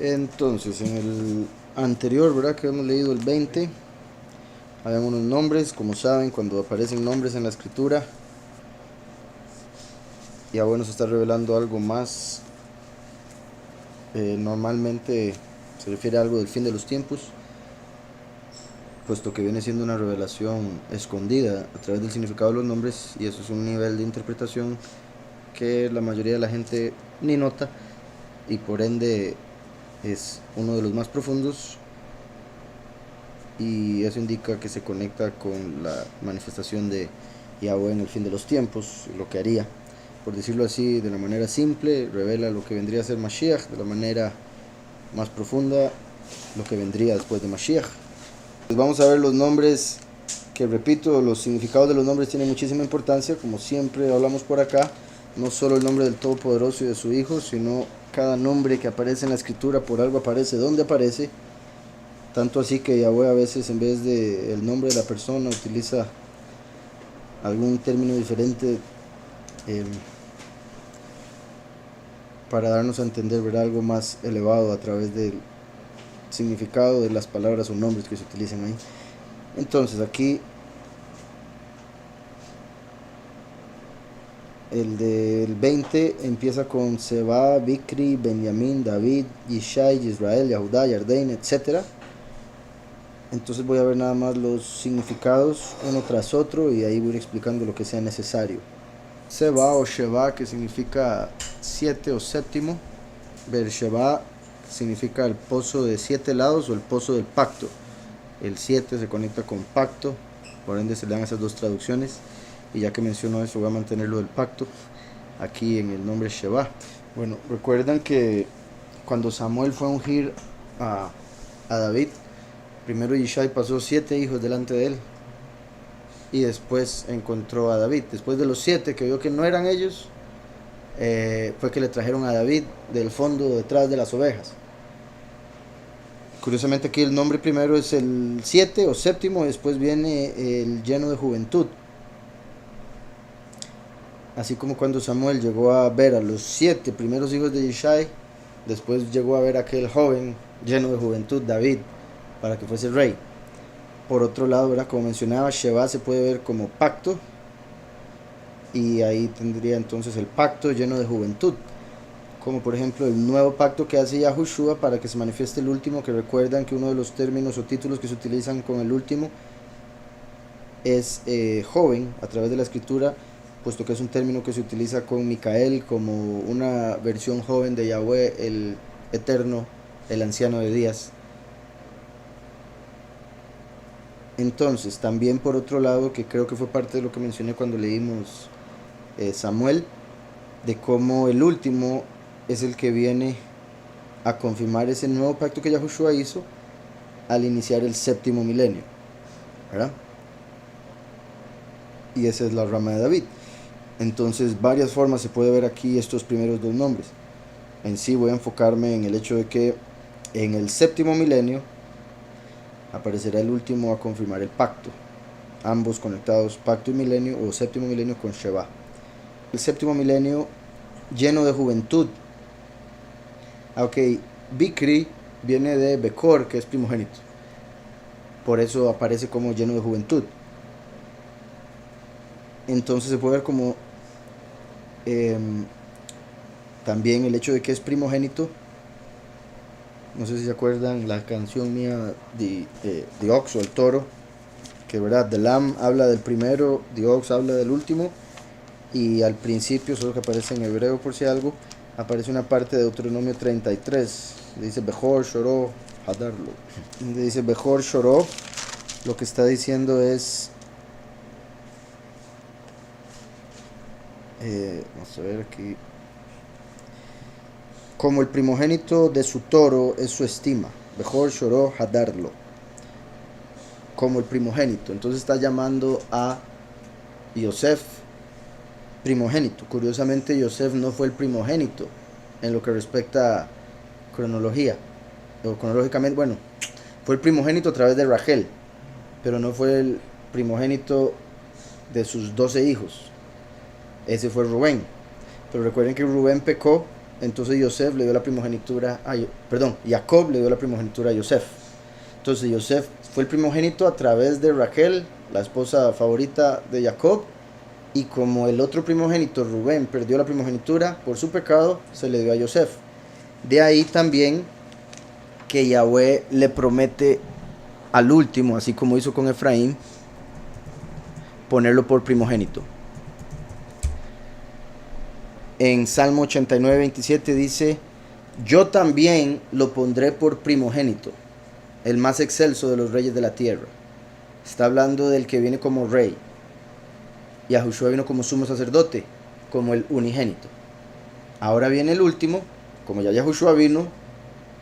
Entonces, en el anterior, ¿verdad? Que hemos leído el 20, habían unos nombres, como saben, cuando aparecen nombres en la escritura, ya bueno, se está revelando algo más. Normalmente se refiere a algo del fin de los tiempos, puesto que viene siendo una revelación escondida a través del significado de los nombres, y eso es un nivel de interpretación que la mayoría de la gente ni nota, y por ende es uno de los más profundos, y eso indica que se conecta con la manifestación de Yahweh en el fin de los tiempos, lo que haría, por decirlo así, de la manera simple, revela lo que vendría a ser Mashiach, de la manera más profunda, lo que vendría después de Mashiach. Pues vamos a ver los nombres, que repito, los significados de los nombres tienen muchísima importancia, como siempre hablamos por acá, no solo el nombre del Todopoderoso y de su Hijo, sino cada nombre que aparece en la escritura, por algo aparece donde aparece. Tanto así que Yahweh a veces, en vez de el nombre de la persona, utiliza algún término diferente eh, para darnos a entender, ¿verdad?, algo más elevado a través del significado de las palabras o nombres que se utilizan ahí. Entonces aquí el del 20 empieza con Seba, Bikri, Benjamín, David, Yishai, Israel, Yahudá, Yarden, etc. Entonces voy a ver nada más los significados uno tras otro y ahí voy a ir explicando lo que sea necesario. Seba o Sheba, que significa 7 o séptimo. Beersheba significa el pozo de 7 lados o el pozo del pacto. El 7 se conecta con pacto, por ende se le dan esas dos traducciones. Y ya que menciono eso, voy a mantener lo del pacto aquí en el nombre Sheba. Bueno, recuerdan que cuando Samuel fue a ungir a David, primero Yishai pasó 7 hijos delante de él y después encontró a David. Después de los 7 que vio que no eran ellos, fue que le trajeron a David del fondo detrás de las ovejas. Curiosamente aquí el nombre primero es el 7 o séptimo, y después viene el lleno de juventud. Así como cuando Samuel llegó a ver a los 7 primeros hijos de Yishai, después llegó a ver a aquel joven lleno de juventud, David, para que fuese rey. Por otro lado, ¿verdad?, como mencionaba, Sheba se puede ver como pacto, y ahí tendría entonces el pacto lleno de juventud, como por ejemplo el nuevo pacto que hace Yahushua para que se manifieste el último, que recuerdan que uno de los términos o títulos que se utilizan con el último es joven a través de la escritura, puesto que es un término que se utiliza con Micael como una versión joven de Yahweh, el eterno, el anciano de días. Entonces, también por otro lado, que creo que fue parte de lo que mencioné cuando leímos Samuel, de cómo el último es el que viene a confirmar ese nuevo pacto que Yahushua hizo al iniciar el séptimo milenio, ¿verdad? Y esa es la rama de David. Entonces, varias formas se puede ver aquí estos primeros dos nombres. En sí voy a enfocarme en el hecho de que en el séptimo milenio aparecerá el último a confirmar el pacto, ambos conectados, pacto y milenio, o séptimo milenio con Sheba. El séptimo milenio lleno de juventud. Ok, Bikri viene de Bekor, que es primogénito, por eso aparece como lleno de juventud. Entonces se puede ver como también el hecho de que es primogénito. No sé si se acuerdan la canción mía de Ox o el toro, que verdad, The Lamb habla del primero, The Ox habla del último, y al principio, solo que aparece en hebreo por si algo, aparece una parte de Deuteronomio 33, dice Bejor Shoró Hadarlo, dice Bejor Shoró, lo que está diciendo es, vamos a ver aquí, como el primogénito de su toro es su estima, Bejor Shoró Hadarlo, como el primogénito. Entonces está llamando a Yosef primogénito. Curiosamente, Yosef no fue el primogénito en lo que respecta a cronología, o cronológicamente, bueno, fue el primogénito a través de Rachel, pero no fue el primogénito de sus 12 hijos. Ese fue Rubén. Pero recuerden que Rubén pecó entonces Yosef le dio la primogenitura Jacob le dio la primogenitura a Yosef. Entonces Yosef fue el primogénito a través de Raquel, la esposa favorita de Jacob, y como el otro primogénito, Rubén, perdió la primogenitura por su pecado, se le dio a Yosef. De ahí también que Yahweh le promete al último, así como hizo con Efraín, ponerlo por primogénito. En Salmo 89, 27 dice: yo también lo pondré por primogénito, el más excelso de los reyes de la tierra. Está hablando del que viene como rey. Yahushua vino como sumo sacerdote, como el unigénito. Ahora viene el último, como ya Yahushua vino,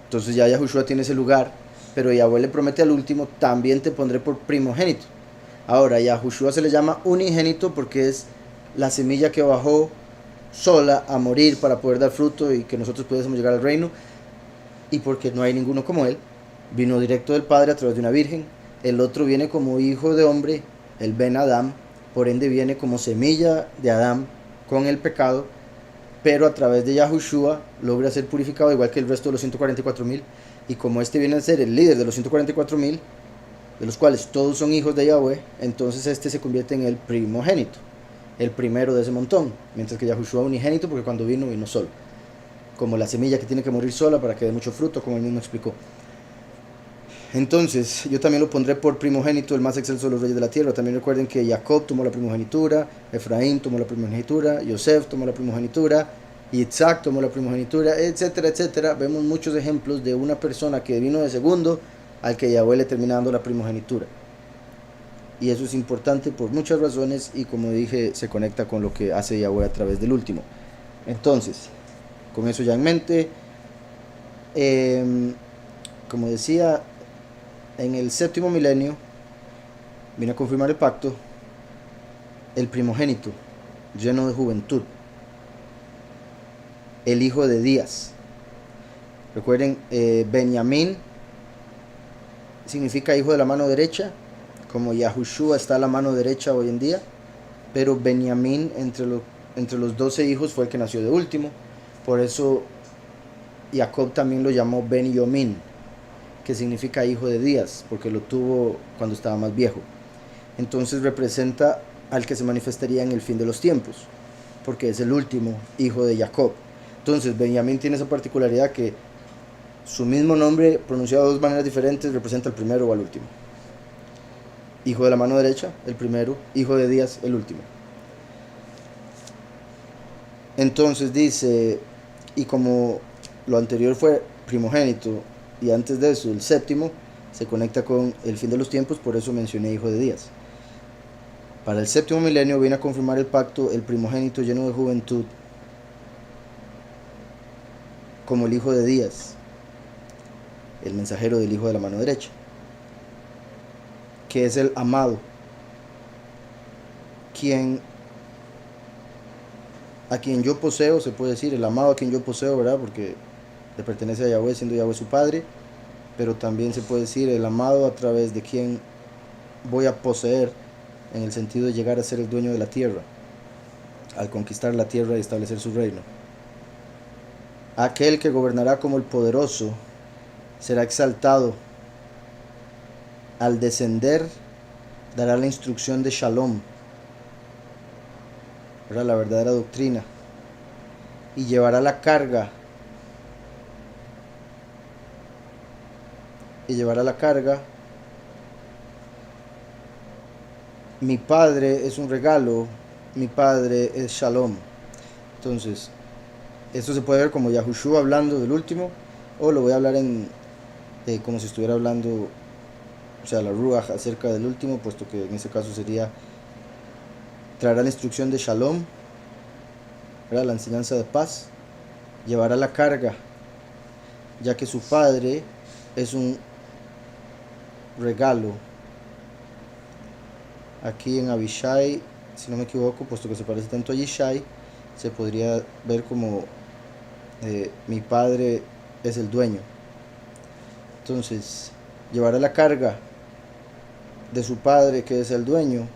entonces ya Yahushua tiene ese lugar, pero Yahweh le promete al último: también te pondré por primogénito. Ahora, Yahushua se le llama unigénito porque es la semilla que bajó sola a morir para poder dar fruto y que nosotros pudiésemos llegar al reino, y porque no hay ninguno como él. Vino directo del Padre a través de una virgen. El otro viene como hijo de hombre, el Ben Adam, por ende viene como semilla de Adán con el pecado, pero a través de Yahushua logra ser purificado igual que el resto de los 144,000. Y como este viene a ser el líder de los 144,000, de los cuales todos son hijos de Yahweh, entonces este se convierte en el primogénito, el primero de ese montón, mientras que Yahushua unigénito, porque cuando vino solo, como la semilla que tiene que morir sola para que dé mucho fruto, como él mismo explicó. Entonces yo también lo pondré por primogénito, el más excelso de los reyes de la tierra. También recuerden que Jacob tomó la primogenitura, Efraín tomó la primogenitura, Yosef tomó la primogenitura, Isaac tomó la primogenitura, etcétera, etcétera. Vemos muchos ejemplos de una persona que vino de segundo al que Yahweh le termina dando la primogenitura. Y eso es importante por muchas razones, y como dije, se conecta con lo que hace Yahweh a través del último. Entonces, con eso ya en mente, como decía, en el séptimo milenio vino a confirmar el pacto el primogénito, lleno de juventud, el hijo de Días. Recuerden, Benjamín significa hijo de la mano derecha, como Yahushua está a la mano derecha hoy en día, pero Benjamín entre los 12 hijos fue el que nació de último. Por eso Jacob también lo llamó Ben-Yomín, que significa hijo de Días, porque lo tuvo cuando estaba más viejo. Entonces representa al que se manifestaría en el fin de los tiempos, porque es el último hijo de Jacob. Entonces Benjamín tiene esa particularidad que su mismo nombre pronunciado de dos maneras diferentes representa al primero o al último. Hijo de la mano derecha, el primero; hijo de Días, el último. Entonces dice, y como lo anterior fue primogénito, y antes de eso el séptimo, se conecta con el fin de los tiempos, por eso mencioné hijo de Días. Para el séptimo milenio viene a confirmar el pacto el primogénito lleno de juventud, como el hijo de Días, el mensajero del hijo de la mano derecha, que es el amado, a quien yo poseo, se puede decir, el amado a quien yo poseo, ¿verdad? Porque le pertenece a Yahweh, siendo Yahweh su padre, pero también se puede decir el amado a través de quien voy a poseer, en el sentido de llegar a ser el dueño de la tierra, al conquistar la tierra y establecer su reino. Aquel que gobernará como el poderoso será exaltado. Al descender dará la instrucción de Shalom, ¿verdad? La verdadera doctrina, y llevará la carga. Mi padre es un regalo, mi padre es Shalom. Entonces, esto se puede ver como Yahushua hablando del último, o lo voy a hablar como si estuviera hablando, o sea, la Ruach acerca del último, puesto que en ese caso sería: traerá la instrucción de Shalom, ¿verdad? La enseñanza de paz, llevará la carga, ya que su padre es un regalo. Aquí en Abishai, si no me equivoco, puesto que se parece tanto a Yishai, se podría ver como mi padre es el dueño. Entonces, llevará la carga de su padre, que es el dueño,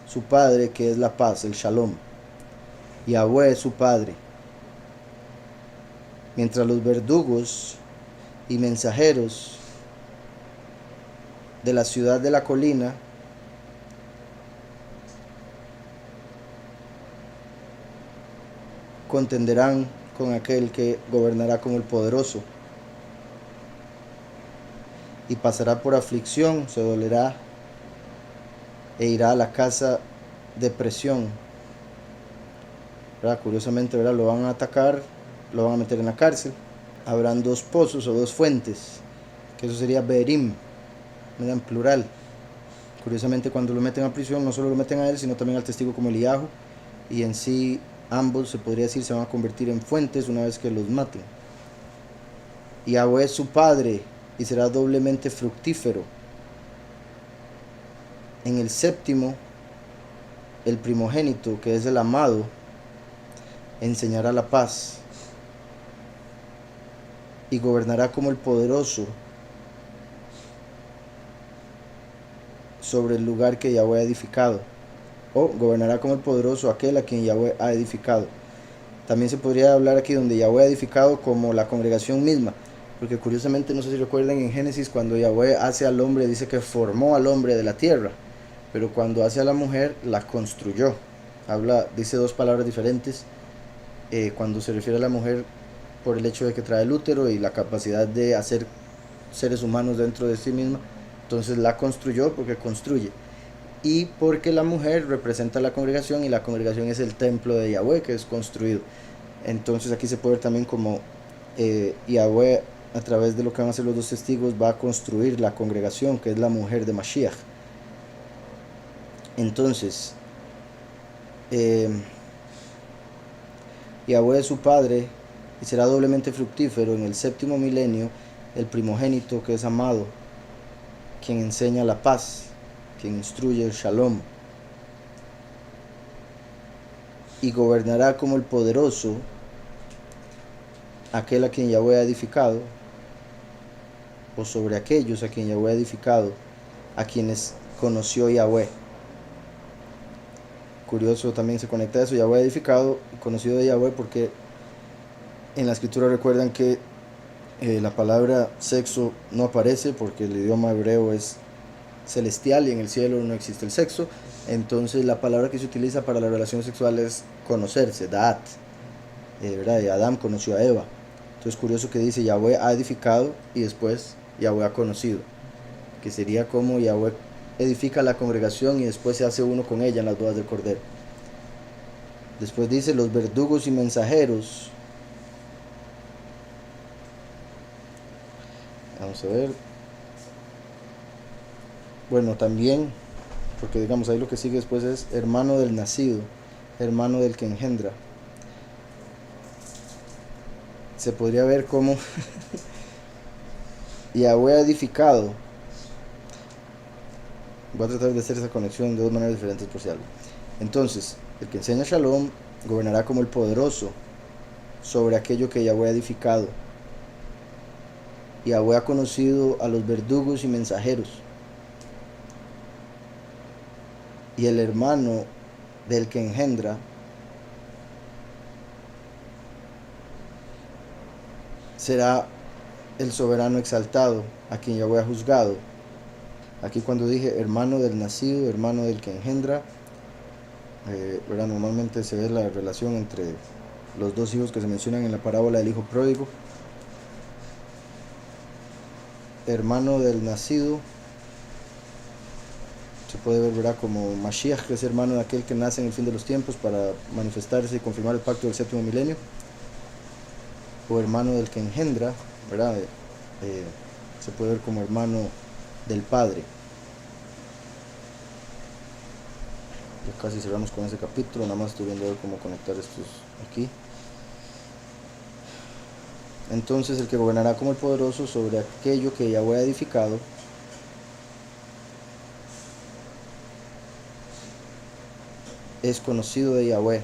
su padre, que es la paz, el Shalom. Yahweh es su padre. mientras los verdugos y mensajeros de la ciudad de la colina contenderán con aquel que gobernará como el poderoso, y pasará por aflicción, se dolerá e irá a la casa de presión. ¿Verdad? Curiosamente, ¿verdad? Lo van a atacar, lo van a meter en la cárcel. Habrán dos pozos o dos fuentes, que eso sería Berim, ¿verdad? En plural. Curiosamente, cuando lo meten a prisión, no solo lo meten a él, sino también al testigo como Eliyahu, y en sí ambos, se podría decir, se van a convertir en fuentes una vez que los maten. Yahweh es su padre y será doblemente fructífero. En el séptimo, el primogénito, que es el amado, enseñará la paz y gobernará como el poderoso sobre el lugar que Yahweh ha edificado, o gobernará como el poderoso aquel a quien Yahweh ha edificado. También se podría hablar aquí donde Yahweh ha edificado como la congregación misma, porque curiosamente, no sé si recuerdan en Génesis, cuando Yahweh hace al hombre, dice que formó al hombre de la tierra, pero cuando hace a la mujer, la construyó. Dice dos palabras diferentes. Cuando se refiere a la mujer, por el hecho de que trae el útero y la capacidad de hacer seres humanos dentro de sí misma, entonces la construyó porque construye. Y porque la mujer representa la congregación, y la congregación es el templo de Yahweh que es construido. Entonces aquí se puede ver también como Yahweh, a través de lo que van a hacer los dos testigos, va a construir la congregación, que es la mujer de Mashiach. Entonces, Yahweh es su padre y será doblemente fructífero en el séptimo milenio, el primogénito que es amado, quien enseña la paz, quien instruye el shalom, y gobernará como el poderoso aquel a quien Yahweh ha edificado, o sobre aquellos a quien Yahweh ha edificado, a quienes conoció Yahweh. Curioso, también se conecta a eso, Yahweh ha edificado y conocido de Yahweh, porque en la escritura recuerdan que la palabra sexo no aparece, porque el idioma hebreo es celestial y en el cielo no existe el sexo. Entonces la palabra que se utiliza para la relación sexual es conocerse, Da'at, ¿verdad? Y Adán conoció a Eva. Entonces curioso que dice Yahweh ha edificado y después Yahweh ha conocido, que sería como Yahweh edifica la congregación y después se hace uno con ella en las bodas del Cordero. Después dice los verdugos y mensajeros. Vamos a ver. Bueno, también, porque digamos ahí lo que sigue después es hermano del nacido, hermano del que engendra. Se podría ver como Yahweh ha edificado. Voy a tratar de hacer esa conexión de dos maneras diferentes por si algo. Entonces, el que enseña Shalom gobernará como el poderoso sobre aquello que Yahweh ha edificado. Yahweh ha conocido a los verdugos y mensajeros. Y el hermano del que engendra será el soberano exaltado, a quien Yahweh ha juzgado. Aquí cuando dije hermano del nacido, hermano del que engendra, ¿verdad? Normalmente se ve la relación entre los dos hijos que se mencionan en la parábola del hijo pródigo. Hermano del nacido se puede ver, ¿verdad?, como Mashiach, que es hermano de aquel que nace en el fin de los tiempos para manifestarse y confirmar el pacto del séptimo milenio. O hermano del que engendra, ¿verdad? Se puede ver como hermano del Padre. Ya casi cerramos con ese capítulo, nada más estoy viendo a ver cómo conectar estos aquí. Entonces el que gobernará como el poderoso sobre aquello que Yahweh ha edificado es conocido de Yahweh,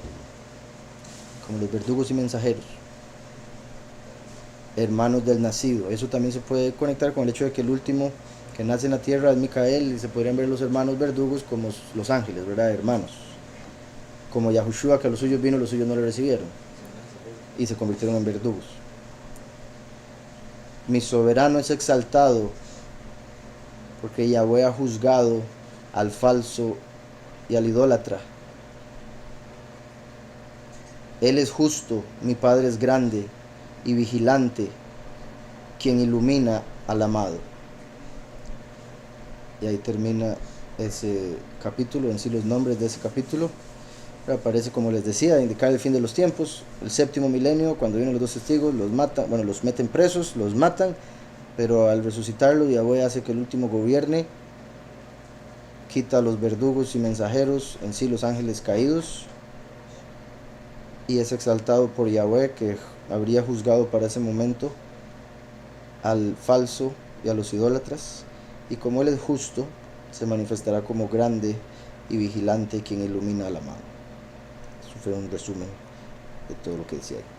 como los verdugos y mensajeros, hermanos del nacido. Eso también se puede conectar con el hecho de que el último que nace en la tierra es Micael, y se podrían ver los hermanos verdugos como los ángeles, ¿verdad? Hermanos. Como Yahushua, que a los suyos vino, los suyos no le recibieron, y se convirtieron en verdugos. Mi soberano es exaltado, porque Yahweh ha juzgado al falso y al idólatra. Él es justo, mi Padre es grande y vigilante, quien ilumina al amado. Y ahí termina ese capítulo, en sí los nombres de ese capítulo. Aparece, como les decía, indicar el fin de los tiempos, el séptimo milenio, cuando vienen los dos testigos, los matan, bueno, los meten presos, los matan, pero al resucitarlo, Yahweh hace que el último gobierne, quita a los verdugos y mensajeros, en sí los ángeles caídos, y es exaltado por Yahweh, que habría juzgado para ese momento al falso y a los idólatras, y como Él es justo, se manifestará como grande y vigilante, quien ilumina al amado. Eso fue un resumen de todo lo que decía ahí.